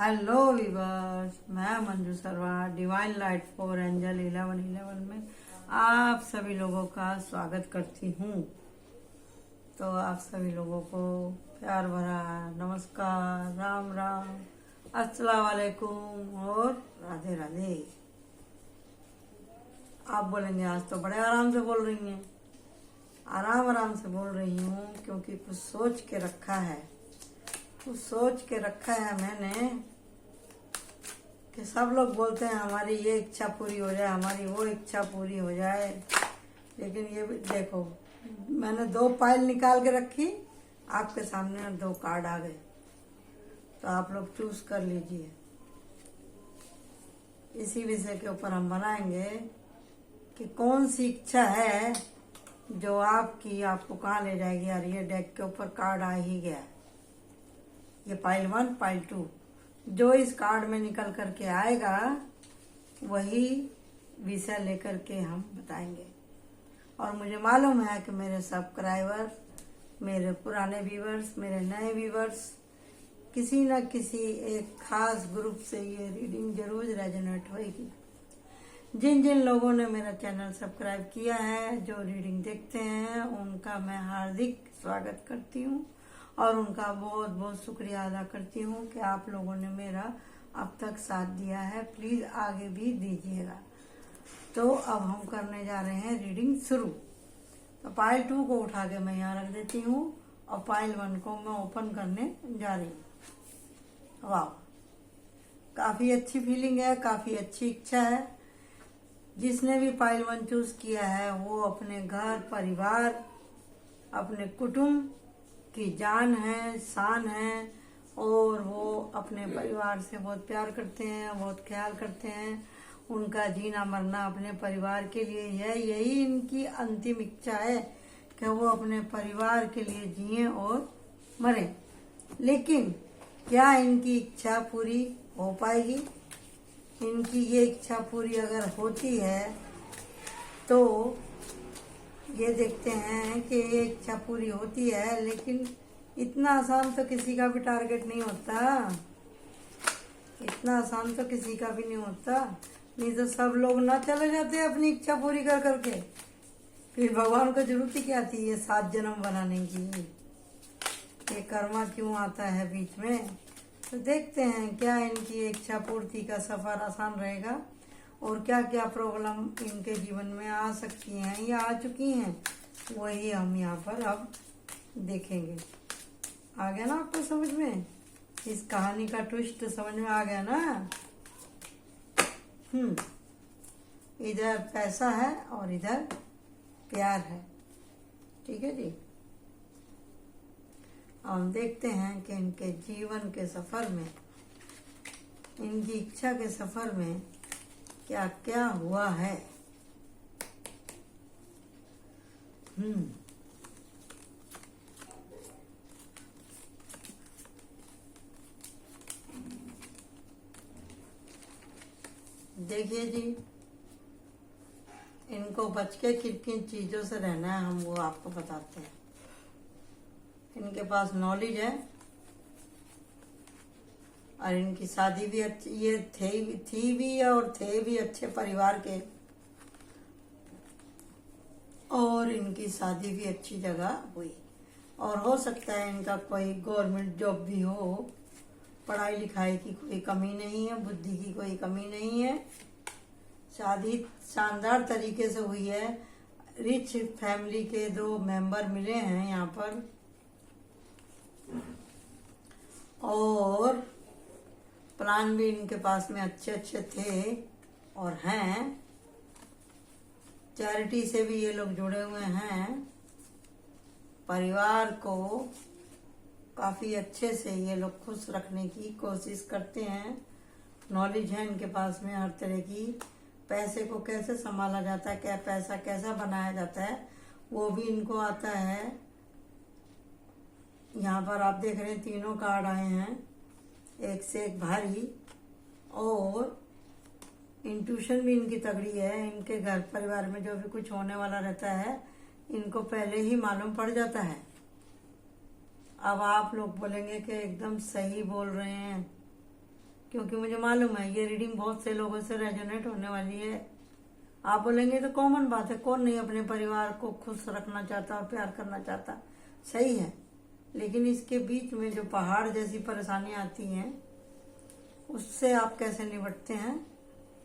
Hello viewers, मैं मंजू सरवा divine light for angel 1111 में आप सभी लोगों का स्वागत करती हूँ। तो आप सभी लोगों को प्यार भरा नमस्कार, राम राम, अस्सलाम वालेकुम और राधे राधे। आप बोलेंगे आज तो बड़े आराम से बोल रही हैं। आराम आराम से बोल रही हूँ क्योंकि कुछ सोच के रखा है। कुछ सोच के रखा है मैंने कि सब लोग बोलते हैं हमारी ये इच्छा पूरी हो जाए, हमारी वो इच्छा पूरी हो जाए, लेकिन ये भी देखो, मैंने 2 फाइल निकाल के रखी आपके सामने और 2 कार्ड आ गए, तो आप लोग चूज कर लीजिए। इसी विषय के ऊपर हम बनाएंगे कि कौन सी इच्छा है जो आपको कहाँ ले जाएगी। यार ये डेक के ऊपर कार्ड आ ही गया, ये फाइल 1 फाइल 2, जो इस कार्ड में निकल करके आएगा वही विषय लेकर के हम बताएंगे। और मुझे मालूम है कि मेरे सब्सक्राइबर, मेरे पुराने व्यूवर्स, मेरे नए व्यूवर्स, किसी न किसी एक खास ग्रुप से ये रीडिंग जरूर रेजोनेट होगी। जिन जिन लोगों ने मेरा चैनल सब्सक्राइब किया है, जो रीडिंग देखते हैं, उनका मैं हार्दिक स्वागत करती हूँ और उनका बहुत बहुत शुक्रिया अदा करती हूँ कि आप लोगों ने मेरा अब तक साथ दिया है। प्लीज आगे भी दीजिएगा। तो अब हम करने जा रहे हैं रीडिंग शुरू। तो फाइल 2 को उठा के मैं यहाँ रख देती हूँ और फाइल 1 को मैं ओपन करने जा रही हूँ। वाह, काफी अच्छी फीलिंग है, काफी अच्छी इच्छा है। जिसने भी फाइल 1 चूज किया है वो अपने घर परिवार, अपने कुटुंब की जान है, शान है, और वो अपने परिवार से बहुत प्यार करते हैं, बहुत ख्याल करते हैं। उनका जीना मरना अपने परिवार के लिए है। यही इनकी अंतिम इच्छा है कि वो अपने परिवार के लिए जिएं और मरें। लेकिन क्या इनकी इच्छा पूरी हो पाएगी? इनकी ये इच्छा पूरी अगर होती है तो ये देखते हैं कि ये इच्छा पूरी होती है, लेकिन इतना आसान तो किसी का भी टारगेट नहीं होता। इतना आसान तो किसी का भी नहीं होता। नहीं तो सब लोग ना चले जाते अपनी इच्छा पूरी कर करके। फिर भगवान को जरूरत ही क्या थी ये 7 जन्म बनाने की? ये कर्मा क्यों आता है बीच में? तो देखते हैं क्या इनकी इच्छा पूर्ति का सफर आसान रहेगा और क्या क्या प्रॉब्लम इनके जीवन में आ सकती हैं या आ चुकी हैं, वही हम यहाँ पर अब देखेंगे। आ गया ना आपको समझ में? इस कहानी का ट्विस्ट समझ में आ गया ना? इधर पैसा है और इधर प्यार है। ठीक है जी। हम देखते हैं कि इनके जीवन के सफर में, इनकी इच्छा के सफर में क्या क्या हुआ है। देखिए जी, इनको बच के किन किन चीजों से रहना है हम वो आपको बताते हैं। इनके पास नॉलेज है और इनकी शादी भी अच्छी, ये थी भी और थे भी अच्छे परिवार के, और इनकी शादी भी अच्छी जगह हुई। और हो सकता है इनका कोई गवर्नमेंट जॉब भी हो। पढ़ाई लिखाई की कोई कमी नहीं है, बुद्धि की कोई कमी नहीं है। शादी शानदार तरीके से हुई है। रिच फैमिली के 2 मेंबर मिले हैं यहाँ पर, और प्लान भी इनके पास में अच्छे अच्छे थे और हैं। चैरिटी से भी ये लोग जुड़े हुए हैं। परिवार को काफी अच्छे से ये लोग खुश रखने की कोशिश करते हैं। नॉलेज है इनके पास में हर तरह की। पैसे को कैसे संभाला जाता है, क्या पैसा कैसा बनाया जाता है, वो भी इनको आता है। यहाँ पर आप देख रहे हैं 3 कार्ड आए हैं, एक से एक भारी। और इंट्यूशन भी इनकी तगड़ी है। इनके घर परिवार में जो भी कुछ होने वाला रहता है इनको पहले ही मालूम पड़ जाता है। अब आप लोग बोलेंगे कि एकदम सही बोल रहे हैं, क्योंकि मुझे मालूम है ये रीडिंग बहुत से लोगों से रेजोनेट होने वाली है। आप बोलेंगे तो कॉमन बात है, कौन नहीं अपने परिवार को खुश रखना चाहता और प्यार करना चाहता, सही है। लेकिन इसके बीच में जो पहाड़ जैसी परेशानियां आती हैं उससे आप कैसे निपटते हैं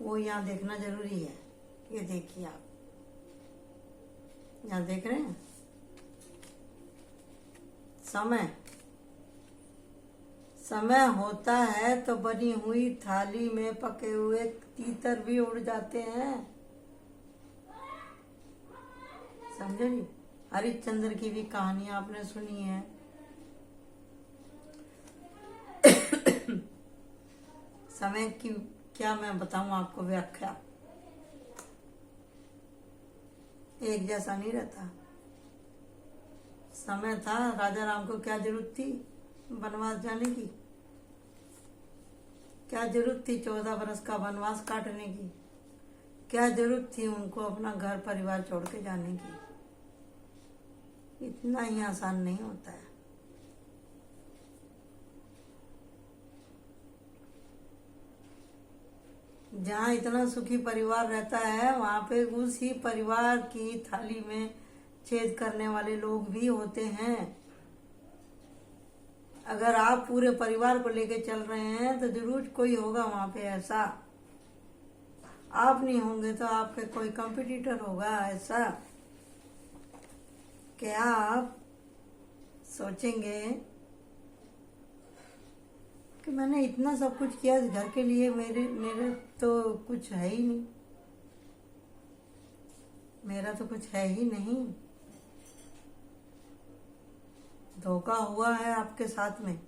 वो यहाँ देखना जरूरी है। ये देखिए, आप यहाँ देख रहे हैं समय होता है तो बनी हुई थाली में पके हुए तीतर भी उड़ जाते हैं। समझे जी? हरिश्चंद्र की भी कहानी आपने सुनी है। समय की क्या मैं बताऊं आपको व्याख्या, एक जैसा नहीं रहता। समय था, राजा राम को क्या जरूरत थी वनवास जाने की? क्या जरूरत थी 14 बरस का वनवास काटने की? क्या जरूरत थी उनको अपना घर परिवार छोड़ के जाने की? इतना ही आसान नहीं होता है। जहाँ इतना सुखी परिवार रहता है वहां पे उसी परिवार की थाली में छेद करने वाले लोग भी होते हैं। अगर आप पूरे परिवार को लेके चल रहे हैं तो जरूर कोई होगा वहां पे ऐसा। आप नहीं होंगे तो आपके कोई कंपटीटर होगा ऐसा। क्या आप सोचेंगे कि मैंने इतना सब कुछ किया इस घर के लिए, मेरे तो कुछ है ही नहीं, मेरा तो कुछ है ही नहीं। धोखा हुआ है आपके साथ में,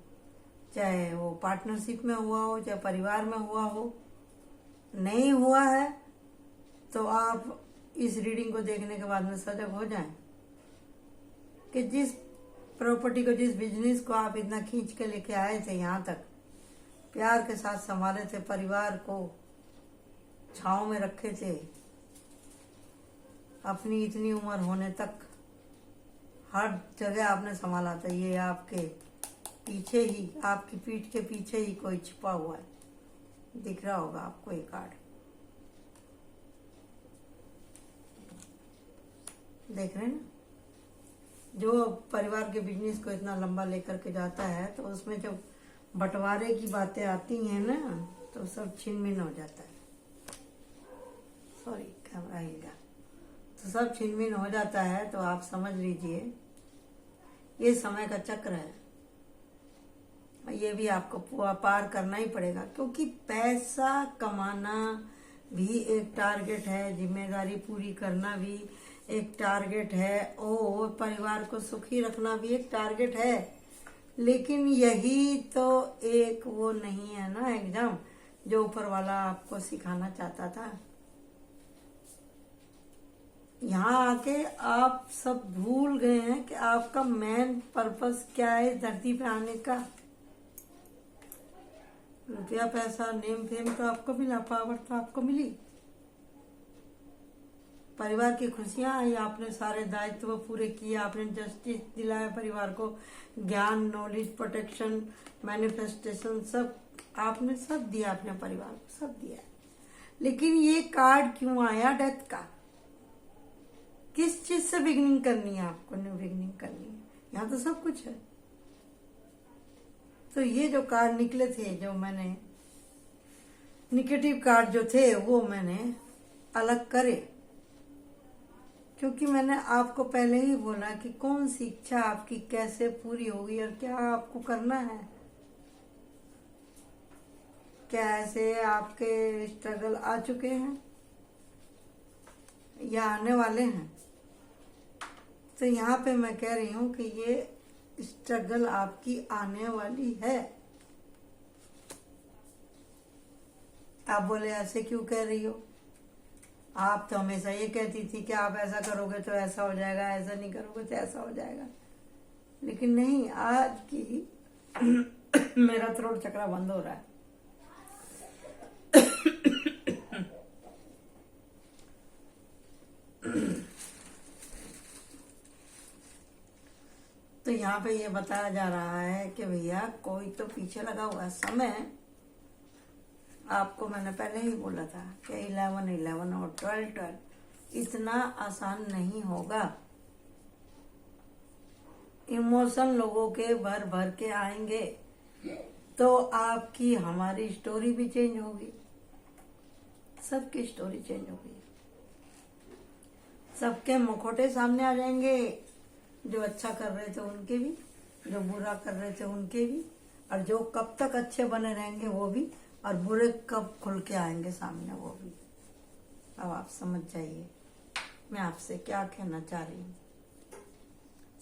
चाहे वो पार्टनरशिप में हुआ हो चाहे परिवार में हुआ हो। नहीं हुआ है तो आप इस रीडिंग को देखने के बाद में सजग हो जाएं कि जिस प्रॉपर्टी को, जिस बिजनेस को आप इतना खींच के लेके आए थे यहाँ तक, प्यार के साथ संभाले थे, परिवार को छांव में रखे थे, अपनी इतनी उम्र होने तक हर जगह आपने संभाला था। ये आपके पीछे ही, आपकी पीठ के पीछे ही कोई छिपा हुआ है, दिख रहा होगा आपको ये कार्ड। देख रहे हैं ना? जो परिवार के बिजनेस को इतना लंबा लेकर के जाता है तो उसमें जब बंटवारे की बातें आती हैं ना तो सब छिन-मिन हो जाता है। सॉरी, कैमरा हिल गया। तो सब छिन-मिन हो जाता है। तो आप समझ लीजिए ये समय का चक्र है, ये भी आपको पार करना ही पड़ेगा, क्योंकि पैसा कमाना भी एक टारगेट है, जिम्मेदारी पूरी करना भी एक टारगेट है, और परिवार को सुखी रखना भी एक टारगेट है। लेकिन यही तो एक वो नहीं है ना एग्जाम जो ऊपर वाला आपको सिखाना चाहता था। यहाँ आके आप सब भूल गए हैं कि आपका मेन पर्पस क्या है इस धरती पे आने का। रुपया, पैसा, नेम फेम तो आपको मिला, पावर तो आपको मिली, परिवार की खुशियां आई, आपने सारे दायित्व पूरे किए, आपने जस्टिस दिलाया परिवार को, ज्ञान, नॉलेज, प्रोटेक्शन, मैनिफेस्टेशन, सब आपने सब दिया अपने परिवार को, सब दिया। लेकिन ये कार्ड क्यों आया डेथ का? किस चीज से बिगनिंग करनी है आपको? न्यू बिगनिंग करनी है। यहाँ तो सब कुछ है। तो ये जो कार्ड निकले थे, जो मैंने निगेटिव कार्ड जो थे वो मैंने अलग करे, क्योंकि मैंने आपको पहले ही बोला कि कौन सी इच्छा आपकी कैसे पूरी होगी और क्या आपको करना है। क्या ऐसे आपके स्ट्रगल आ चुके हैं या आने वाले हैं? तो यहाँ पे मैं कह रही हूँ कि ये स्ट्रगल आपकी आने वाली है। आप बोले ऐसे क्यों कह रही हो? आप तो हमेशा ये कहती थी कि आप ऐसा करोगे तो ऐसा हो जाएगा, ऐसा नहीं करोगे तो ऐसा हो जाएगा। लेकिन नहीं, आज की मेरा थ्रोट चक्रा बंद हो रहा है। तो यहाँ पे ये बताया जा रहा है कि भैया कोई तो पीछे लगा हुआ है। समय आपको मैंने पहले ही बोला था कि 11 और 12 इतना आसान नहीं होगा। इमोशन लोगों के भर भर के आएंगे तो आपकी हमारी स्टोरी भी चेंज होगी, सबकी स्टोरी चेंज होगी, सबके मुखौटे सामने आ जाएंगे। जो अच्छा कर रहे थे उनके भी, जो बुरा कर रहे थे उनके भी, और जो कब तक अच्छे बने रहेंगे वो भी, और बुरे कब खुल के आएंगे सामने वो भी। अब आप समझ जाइए मैं आपसे क्या कहना चाह रही हूँ।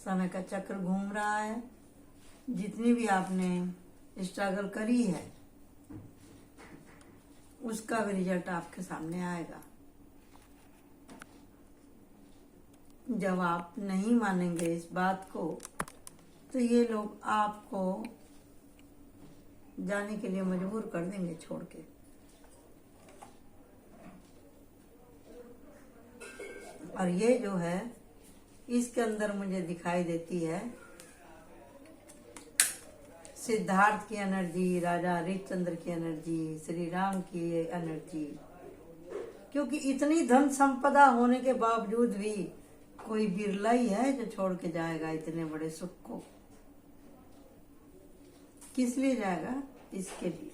समय का चक्र घूम रहा है। जितनी भी आपने स्ट्रगल करी है उसका भी रिजल्ट आपके सामने आएगा। जब आप नहीं मानेंगे इस बात को तो ये लोग आपको जाने के लिए मजबूर कर देंगे छोड़ के। और ये जो है इसके अंदर मुझे दिखाई देती है सिद्धार्थ की एनर्जी, राजा हरिश्चंद्र की एनर्जी, श्री राम की एनर्जी। क्योंकि इतनी धन संपदा होने के बावजूद भी कोई बिरला ही है जो छोड़ के जाएगा इतने बड़े सुख को। किस लिए जाएगा? इसके लिए,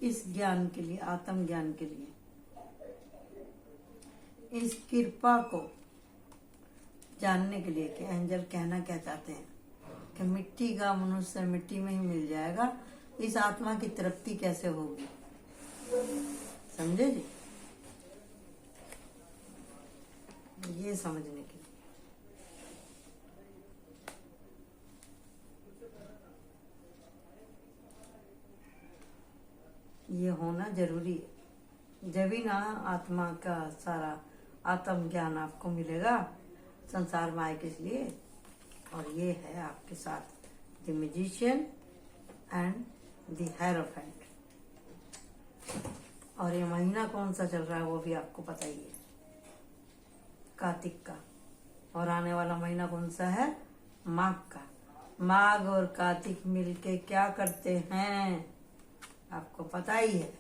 इस ज्ञान के लिए, आत्म ज्ञान के लिए, इस कृपा को जानने के लिए कि एंजल कहना क्या चाहते हैं कि मिट्टी का मनुष्य मिट्टी में ही मिल जाएगा, इस आत्मा की तृप्ति कैसे होगी। समझे जी? ये समझने के लिए ये होना जरूरी है। जब ही ना आत्मा का सारा आत्म ज्ञान आपको मिलेगा संसार में आए किस लिए। और ये है आपके साथ the magician and the hierophant. और ये महीना कौन सा चल रहा है वो भी आपको पता ही है, कार्तिक का। और आने वाला महीना कौन सा है? माघ का। माघ और कार्तिक मिलके क्या करते हैं आपको पता ही है।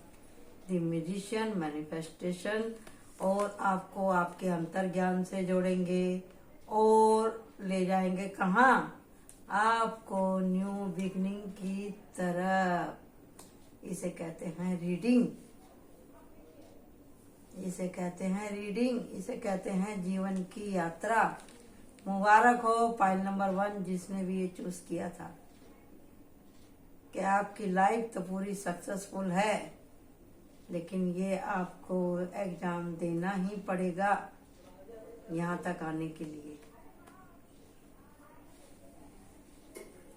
द मैजिशियन, मैनिफेस्टेशन, और आपको आपके अंतर ज्ञान से जोड़ेंगे और ले जाएंगे कहाँ? आपको न्यू बिगनिंग की तरफ। इसे कहते हैं रीडिंग, इसे कहते हैं रीडिंग, इसे कहते हैं जीवन की यात्रा। मुबारक हो फाइल नंबर 1 जिसने भी ये चूज किया था कि आपकी लाइफ तो पूरी सक्सेसफुल है, लेकिन ये आपको एग्जाम देना ही पड़ेगा यहाँ तक आने के लिए।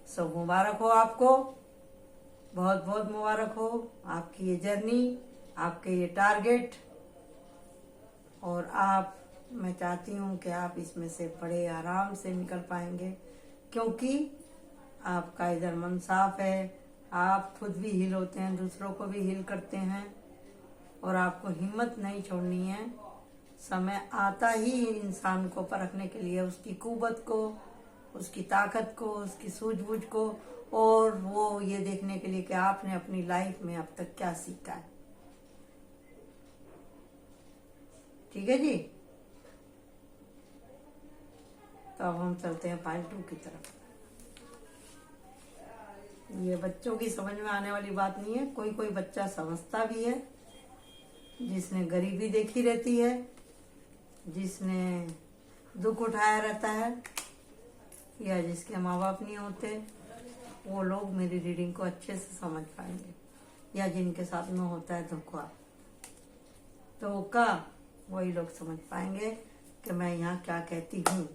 सो मुबारक हो आपको, बहुत बहुत मुबारक हो आपकी ये जर्नी, आपके ये टारगेट। और आप, मैं चाहती हूँ कि आप इसमें से बड़े आराम से निकल पाएंगे, क्योंकि आपका इधर मन साफ है। आप खुद भी हील होते हैं, दूसरों को भी हील करते हैं, और आपको हिम्मत नहीं छोड़नी है। समय आता ही इंसान को परखने के लिए, उसकी कुव्वत को, उसकी ताकत को, उसकी सूझबूझ को, और वो ये देखने के लिए कि आपने अपनी लाइफ में अब तक क्या सीखा है। ठीक है जी? तो अब हम चलते हैं पार्ट 2 की तरफ। ये बच्चों की समझ में आने वाली बात नहीं है। कोई कोई बच्चा समझता भी है, जिसने गरीबी देखी रहती है, जिसने दुख उठाया रहता है, या जिसके माँ बाप नहीं होते, वो लोग मेरी रीडिंग को अच्छे से समझ पाएंगे। या जिनके साथ में होता है धोखा, वही लोग समझ पाएंगे कि मैं यहाँ क्या कहती हूँ।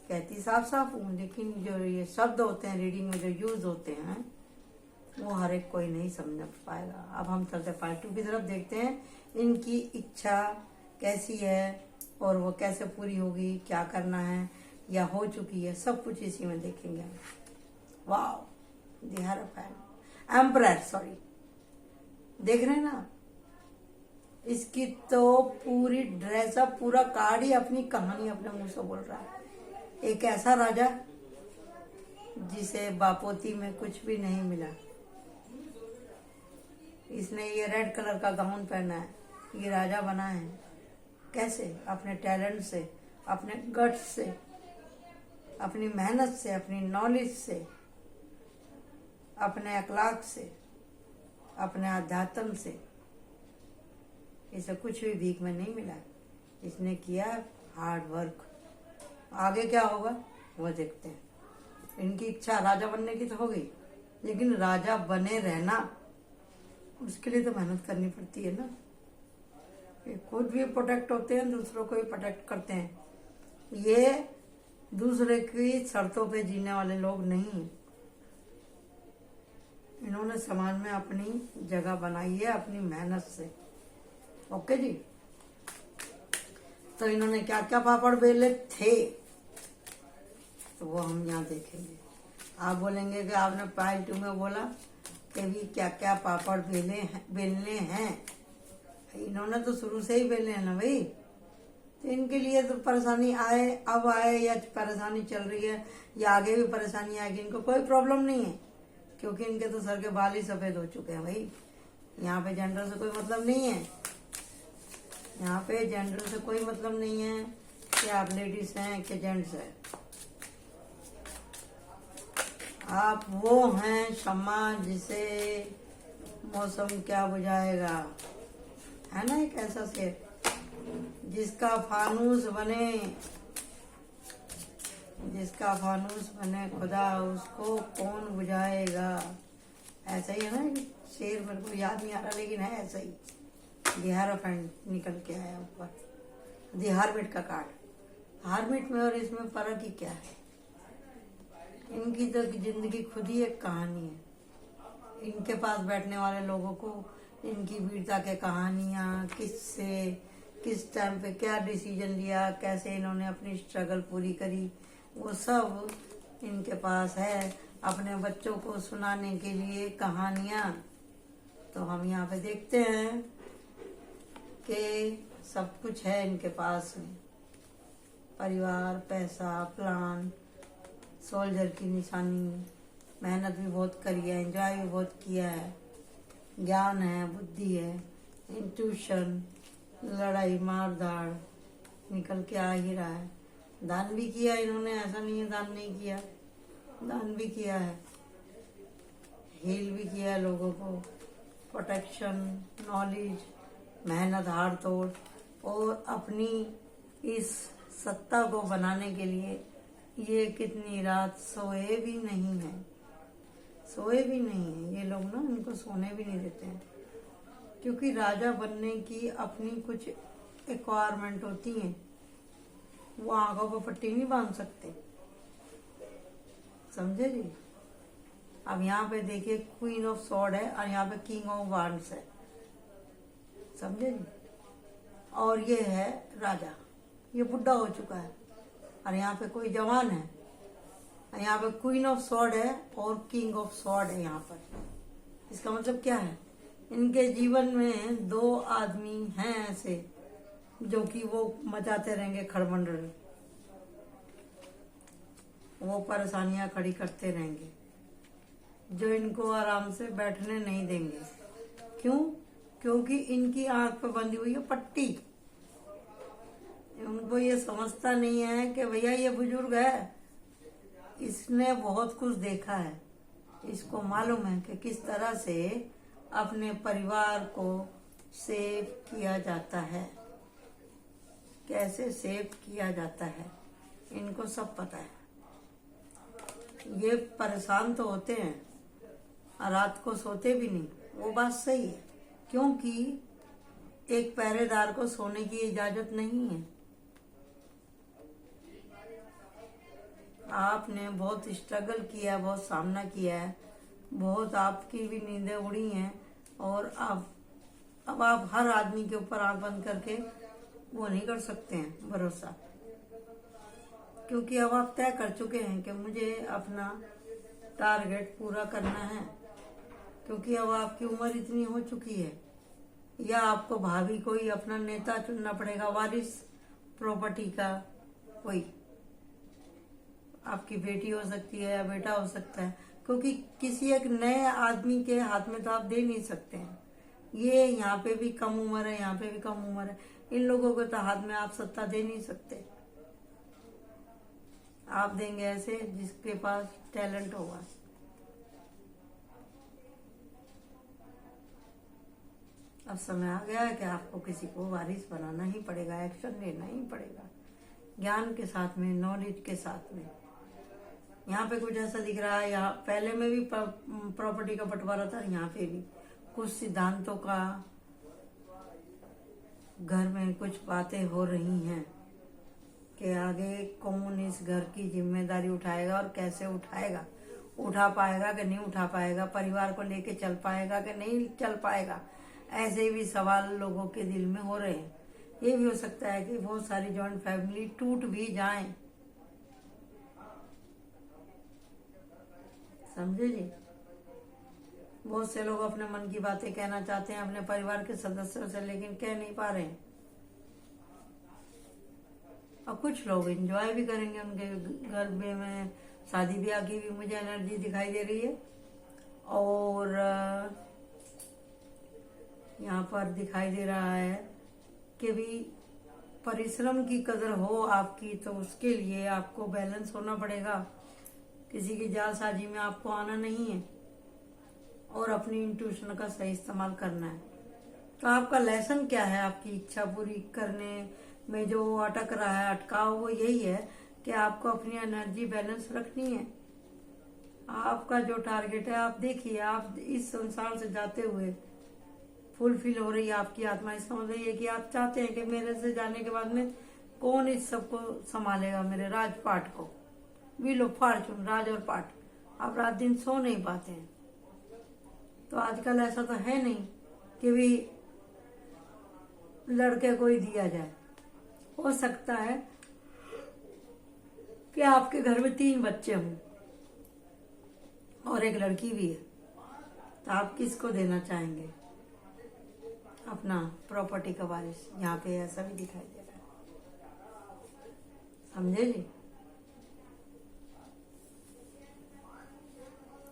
कहती साफ साफ हूँ, लेकिन जो ये शब्द होते हैं रीडिंग में जो यूज होते हैं वो हर एक कोई नहीं समझ पाएगा। अब हम चलते पार्ट 2 की तरफ, देखते हैं इनकी इच्छा कैसी है और वो कैसे पूरी होगी, क्या करना है या हो चुकी है, सब कुछ इसी में देखेंगे। Wow, the hierophant, emperor, sorry, देख रहे हैं ना? इसकी तो पूरी ड्रेसअप, पूरा कार्ड ही अपनी कहानी अपने मुंह से बोल रहा है। एक ऐसा राजा जिसे बापोती में कुछ भी नहीं मिला, इसने ये रेड कलर का गाउन पहना है, ये राजा बना है। कैसे? अपने टैलेंट से, अपने गट्स से, अपनी मेहनत से, अपनी नॉलेज से, अपने अखलाक से, अपने अध्यात्म से। इसे कुछ भी भीख में नहीं मिला, इसने किया हार्ड वर्क। आगे क्या होगा वो देखते हैं। इनकी इच्छा राजा बनने की तो हो गई, लेकिन राजा बने रहना उसके लिए तो मेहनत करनी पड़ती है ना। ये खुद भी प्रोटेक्ट होते हैं, दूसरों को भी प्रोटेक्ट करते हैं। ये दूसरे की शर्तों पे जीने वाले लोग नहीं। इन्होंने समाज में अपनी जगह बनाई है अपनी मेहनत से। ओके जी। तो इन्होंने क्या क्या पापड़ बेले थे तो वो हम यहाँ देखेंगे। आप बोलेंगे कि आपने पार्ट 2 में बोला कि भी क्या क्या पापड़ बेलने हैं। इन्होंने तो शुरू से ही बेले हैं ना भाई, तो इनके लिए तो परेशानी आए, अब आए या परेशानी चल रही है या आगे भी परेशानी आएगी, इनको कोई प्रॉब्लम नहीं है, क्योंकि इनके तो सर के बाल ही सफेद हो चुके हैं भाई। यहाँ पे जेंडर से कोई मतलब नहीं है, यहाँ पे जेंडर से कोई मतलब नहीं है कि आप लेडीज हैं कि जेंट्स हैं। आप वो हैं शम्मा जिसे मौसम क्या बुझाएगा, है ना एक ऐसा शेर। जिसका फानूस बने खुदा उसको कौन बुझाएगा। ऐसा ही है ना शेर, मेरे को याद नहीं आ रहा लेकिन है ऐसा ही। बिहार फ्रेंड निकल के आया ऊपर, दी हार्मिट का कार्ड। हार्मिट में और इसमें फर्क ही क्या है। इनकी तो जिंदगी खुद ही एक कहानी है। इनके पास बैठने वाले लोगों को इनकी वीरता के कहानियां, किससे किस टाइम पे क्या डिसीजन लिया, कैसे इन्होंने अपनी स्ट्रगल पूरी करी, वो सब इनके पास है अपने बच्चों को सुनाने के लिए कहानियां। तो हम यहाँ पे देखते हैं कि सब कुछ है इनके पास में, परिवार, पैसा, प्लान, सोल्जर की निशानी, मेहनत भी बहुत करी है, एंजॉय भी बहुत किया है, ज्ञान है, बुद्धि है, इंट्यूशन, लड़ाई मार धाड़ निकल के आ ही रहा है। दान भी किया इन्होंने, ऐसा नहीं है दान नहीं किया, दान भी किया है, हील भी किया है लोगों को, प्रोटेक्शन, नॉलेज, मेहनत, हाड़ तोड़, और अपनी इस सत्ता को बनाने के लिए ये कितनी रात सोए भी नहीं है, सोए भी नहीं है ये लोग ना, इनको सोने भी नहीं देते हैं, क्योंकि राजा बनने की अपनी कुछ रिक्वायरमेंट होती हैं। वो आंखों को पट्टी नहीं बांध सकते, समझे जी। अब यहाँ पे देखिए क्वीन ऑफ सॉर्ड है और यहाँ पे किंग ऑफ वांड्स है, समझे जी। और ये है राजा, ये बुढ़ा हो चुका है, और यहाँ पे कोई जवान है। यहाँ पे क्वीन ऑफ सॉर्ड है और किंग ऑफ सॉर्ड है यहाँ पर। इसका मतलब क्या है, इनके जीवन में दो आदमी हैं ऐसे जो कि वो मचाते रहेंगे खड़बंडल, वो परेशानियां खड़ी करते रहेंगे, जो इनको आराम से बैठने नहीं देंगे। क्यों? क्योंकि इनकी आंख पे बंधी हुई है पट्टी। उनको ये समझता नहीं है कि भैया ये बुजुर्ग है, इसने बहुत कुछ देखा है, इसको मालूम है कि किस तरह से अपने परिवार को सेव किया जाता है, कैसे सेव किया जाता है, इनको सब पता है। ये परेशान तो होते हैं और रात को सोते भी नहीं, वो बात सही है, क्योंकि एक पहरेदार को सोने की इजाजत नहीं है। आपने बहुत स्ट्रगल किया, बहुत सामना किया है, बहुत आपकी भी नींदें उड़ी हैं, और अब आप हर आदमी के ऊपर आंख बंद करके वो नहीं कर सकते हैं भरोसा, क्योंकि अब आप तय कर चुके हैं कि मुझे अपना टारगेट पूरा करना है, क्योंकि अब आपकी उम्र इतनी हो चुकी है। या आपको भाभी कोई अपना नेता चुनना पड़ेगा, वारिस प्रॉपर्टी का, कोई आपकी बेटी हो सकती है या बेटा हो सकता है, क्योंकि किसी एक नए आदमी के हाथ में तो आप दे नहीं सकते हैं। ये यहाँ पे भी कम उम्र है, यहाँ पे भी कम उम्र है। इन लोगों को तो हाथ में आप सत्ता दे नहीं सकते। आप देंगे ऐसे जिसके पास टैलेंट होगा। अब समय आ गया है कि आपको किसी को वारिस बनाना ही पड़ेगा, एक्शन लेना ही पड़ेगा, ज्ञान के साथ में, नॉलेज के साथ में। यहाँ पे कुछ ऐसा दिख रहा है, यहाँ पहले में भी प्रॉपर्टी का बंटवारा था, यहाँ पे भी कुछ सिद्धांतों का घर में कुछ बातें हो रही हैं कि आगे कौन इस घर की जिम्मेदारी उठाएगा और कैसे उठाएगा, उठा पाएगा कि नहीं उठा पाएगा, परिवार को लेके चल पाएगा कि नहीं चल पाएगा। ऐसे भी सवाल लोगों के दिल में हो रहे हैं। ये भी हो सकता है कि बहुत सारी जॉइंट फैमिली टूट भी जाएं। समझे जी? बहुत से लोग अपने मन की बातें कहना चाहते हैं अपने परिवार के सदस्यों से, लेकिन कह नहीं पा रहे हैं। और कुछ लोग एंजॉय भी करेंगे, उनके घर में शादी ब्याह की भी मुझे एनर्जी दिखाई दे रही है। और यहाँ पर दिखाई दे रहा है कि भी परिश्रम की कदर हो आपकी, तो उसके लिए आपको बैलेंस होना पड़ेगा। किसी की जालसाजी में आपको आना नहीं है और अपनी इंट्यूशन का सही इस्तेमाल करना है। तो आपका लेसन क्या है आपकी इच्छा पूरी करने में जो अटक रहा है, अटकाव, वो यही है कि आपको अपनी एनर्जी बैलेंस रखनी है। आपका जो टारगेट है आप देखिए, आप इस संसार से जाते हुए फुलफिल हो रही है आपकी आत्मा। इसका मतलब ये कि आप चाहते हैं कि मेरे से जाने के बाद में कौन इस सबको संभालेगा, मेरे राजपाट को। व्हील ऑफ फॉर्चून, राज और पाठ। आप रात दिन सो नहीं पाते हैं। तो आजकल ऐसा तो है नहीं कि भी लड़के को ही दिया जाए। हो सकता है कि आपके घर में 3 बच्चे हों और एक लड़की भी है, तो आप किसको देना चाहेंगे अपना प्रॉपर्टी का वारिस? यहाँ पे ऐसा भी दिखाई दे रहा है। समझे जी?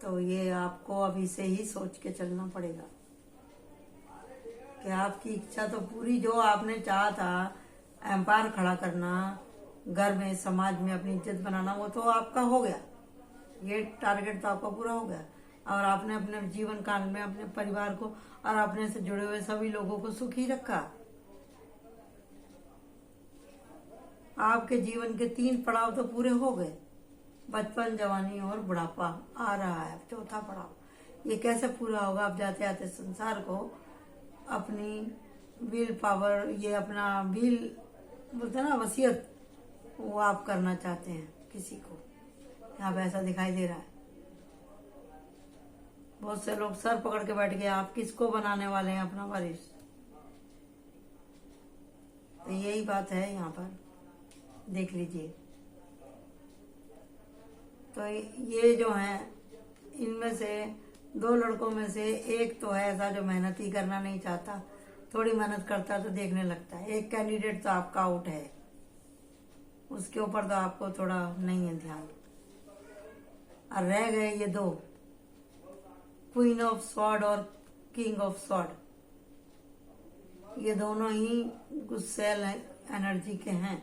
तो ये आपको अभी से ही सोच के चलना पड़ेगा कि आपकी इच्छा तो पूरी, जो आपने चाहा था एम्पायर खड़ा करना, घर में समाज में अपनी इज्जत बनाना, वो तो आपका हो गया। ये टारगेट तो आपका पूरा हो गया। और आपने अपने जीवन काल में अपने परिवार को और अपने से जुड़े हुए सभी लोगों को सुखी रखा। आपके जीवन के 3 पड़ाव तो पूरे हो गए। बचपन, जवानी और बुढ़ापा आ रहा है 4था पड़ाव। ये कैसे पूरा होगा? आप जाते आते संसार को अपनी विल पावर, ये अपना विल बोलते हैं ना, वसीयत, वो आप करना चाहते हैं किसी को। यहाँ पे ऐसा दिखाई दे रहा है। बहुत से लोग सर पकड़ के बैठ गए, आप किसको बनाने वाले हैं अपना वारिस? तो यही बात है, यहाँ पर देख लीजिए। तो ये जो है, इनमें से 2 लड़कों में से एक तो है ऐसा जो मेहनत ही करना नहीं चाहता, थोड़ी मेहनत करता है तो देखने लगता है। एक कैंडिडेट तो आपका आउट है, उसके ऊपर तो आपको थोड़ा नहीं है ध्यान। और रह गए ये 2, क्वीन ऑफ स्वॉर्ड और किंग ऑफ स्वॉर्ड। ये दोनों ही गुस्सैल एनर्जी के हैं।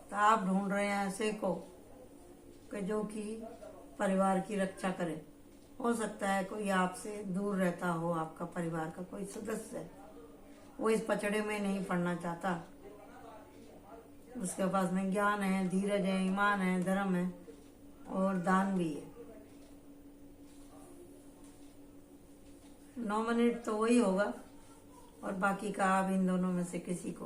तो आप ढूंढ रहे हैं ऐसे को कि जो कि परिवार की रक्षा करे। हो सकता है कोई आपसे दूर रहता हो, आपका परिवार का कोई सदस्य, वो इस पचड़े में नहीं पड़ना चाहता। उसके पास में ज्ञान है, धीरज है, ईमान है, धर्म है और दान भी है। नॉमिनेट तो वही होगा और बाकी का आप इन दोनों में से किसी को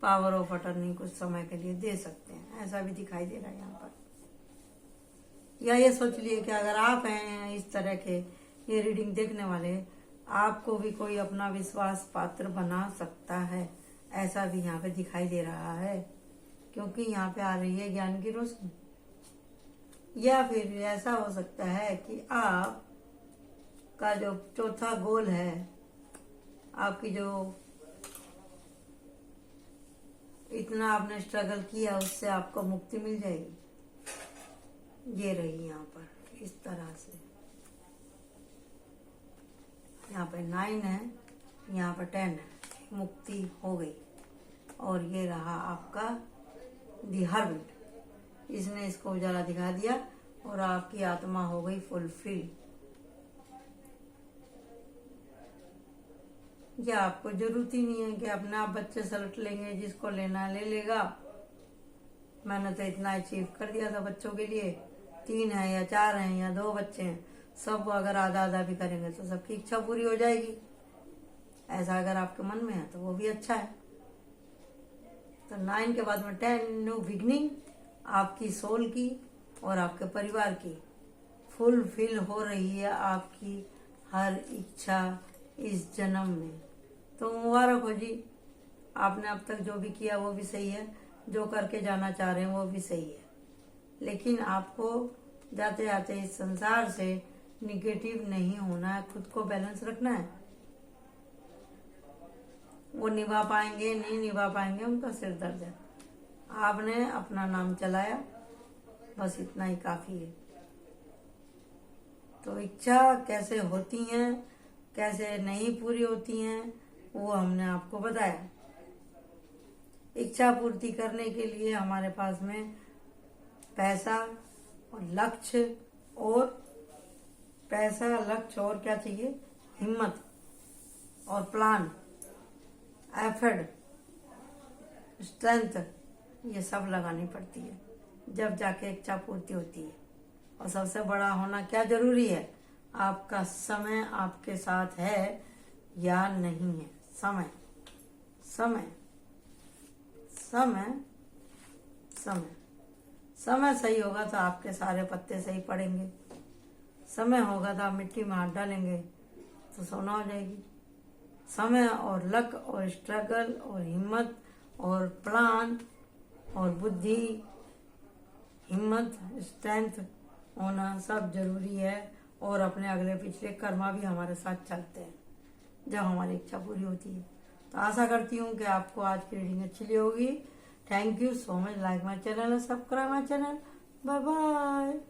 पावर ऑफ अटर्नी कुछ समय के लिए दे सकते हैं। ऐसा भी दिखाई दे रहा है यहाँ पर। या ये सोच लिए कि अगर आप हैं इस तरह के ये रीडिंग देखने वाले, आपको भी कोई अपना विश्वास पात्र बना सकता है। ऐसा भी यहाँ पे दिखाई दे रहा है, क्योंकि यहाँ पे आ रही है ज्ञान की रोशनी। या फिर ऐसा हो सकता है कि आप का जो 4था गोल है, आपकी जो इतना आपने स्ट्रगल किया, उससे आपको मुक्ति मिल जाएगी। ये रही यहाँ पर इस तरह से। यहाँ पे 9 है, यहाँ पे 10 है, मुक्ति हो गई। और ये रहा आपका दी हर्मिट, इसने इसको उजाला दिखा दिया और आपकी आत्मा हो गई फुलफिल। ये आपको जरूरत ही नहीं है कि अपने आप बच्चे सेलेक्ट लेंगे, जिसको लेना ले लेगा। मैंने तो इतना अचीव कर दिया था बच्चों के लिए, 3 है या 4 हैं या 2 बच्चे हैं, सब अगर आधा आधा भी करेंगे तो सबकी इच्छा पूरी हो जाएगी। ऐसा अगर आपके मन में है तो वो भी अच्छा है। तो 9 के बाद में 10 न्यू बिगनिंग, आपकी सोल की और आपके परिवार की फुलफिल हो रही है आपकी हर इच्छा इस जन्म में। तो मुबारक हो जी, आपने अब तक जो भी किया वो भी सही है, जो करके जाना चाह रहे हैं वो भी सही है। लेकिन आपको जाते जाते इस संसार से निगेटिव नहीं होना है, खुद को बैलेंस रखना है। वो निभा पाएंगे नहीं निभा पाएंगे, उनका सिर दर्द है। आपने अपना नाम चलाया, बस इतना ही काफी है। तो इच्छा कैसे होती हैं, कैसे नहीं पूरी होती हैं, वो हमने आपको बताया। इच्छा पूर्ति करने के लिए हमारे पास में पैसा और लक्ष्य और क्या चाहिए, हिम्मत और प्लान, एफर्ट, स्ट्रेंथ, ये सब लगानी पड़ती है, जब जाके इच्छा पूर्ति होती है। और सबसे बड़ा होना क्या जरूरी है, आपका समय आपके साथ है या नहीं है। समय समय समय समय समय सही होगा तो आपके सारे पत्ते सही पड़ेंगे। समय होगा तो आप मिट्टी में हाथ डालेंगे तो सोना हो जाएगी। समय और लक और स्ट्रगल और हिम्मत और प्लान और बुद्धि, हिम्मत, स्ट्रेंथ होना सब जरूरी है। और अपने अगले पिछले कर्मा भी हमारे साथ चलते हैं जब हमारी इच्छा पूरी होती है। तो आशा करती हूँ कि आपको आज की रीडिंग अच्छी लगी होगी। Thank you so much. Like my channel, subscribe my channel. Bye bye.